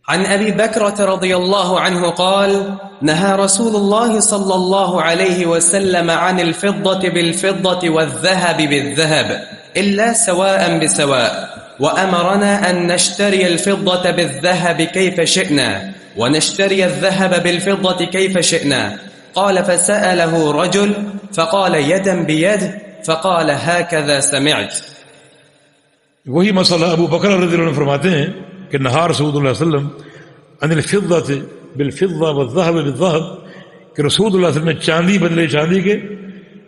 عن أبي بكرة رضي الله عنه قال نهى رسول الله صلى الله عليه وسلم عن الفضة بالفضة والذهب بالذهب إلا سواء بسواء، وأمرنا أن نشتري الفضة بالذهب كيف شئنا ونشتري الذهب بالفضة كيف شئنا. قال فسأله رجل فقال يدا بيد، فقال هكذا سمعت. وہی مسئلہ ابو بکر رضی اللہ عنہ فرماتے ہیں کہ نہا رسول اللہ صلی اللہ علیہ وسلم عن الفضة بالفضة والذهب بالذهب، کہ رسول اللہ صلی اللہ علیہ وسلم نے چاندی بدلے چاندی کے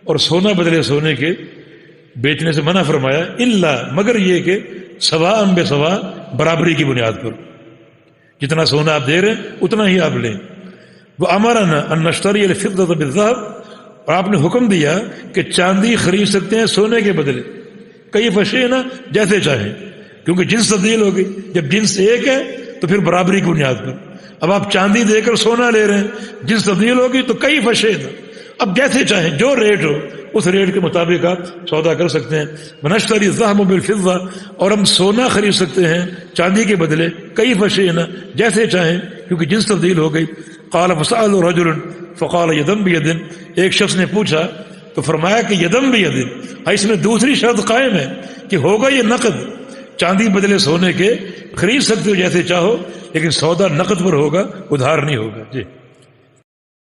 اور سونا بدلے سونے کے بیچنے سے منع فرمایا، الا مگر یہ کہ سواء بسواء، برابری کی بنیاد پر، جتنا سونا آپ دے رہے ہیں اتنا ہی آپ لیں. وہ امرنا ان نشتری الفضة بالذهب، اور آپ نے حکم دیا کہ چاندی خرید سکتے ہیں سونے کے بدلے، کئی فشینا جیسے چاہیں، کیونکہ جنس تبدیل ہو گئی. جب جنس ایک ہے تو پھر برابری کی بنیاد پر. اب آپ چاندی دے کر سونا لے رہے ہیں، جنس تبدیل ہوگی تو کئی فشینا، اب جیسے چاہیں جو ریٹ ہو اس ریٹ کے مطابق آپ سودا کر سکتے ہیں. ونشتری الذهب بالفضة، اور ہم سونا خرید سکتے ہیں چاندی کے بدلے، کئی فشینا جیسے چاہیں، کیونکہ جنس تبدیل ہو گئی. قال فسأل رجل فقال یدم بید، ایک شخص نے پوچھا تو فرمایا کہ یدم بید. اس میں دوسری شرط قائم ہے کہ ہوگا یہ نقد، چاندی بدلے سونے کے خرید سکتے ہو جیسے چاہو، لیکن سودا نقد پر ہوگا، ادھار نہیں ہوگا. جی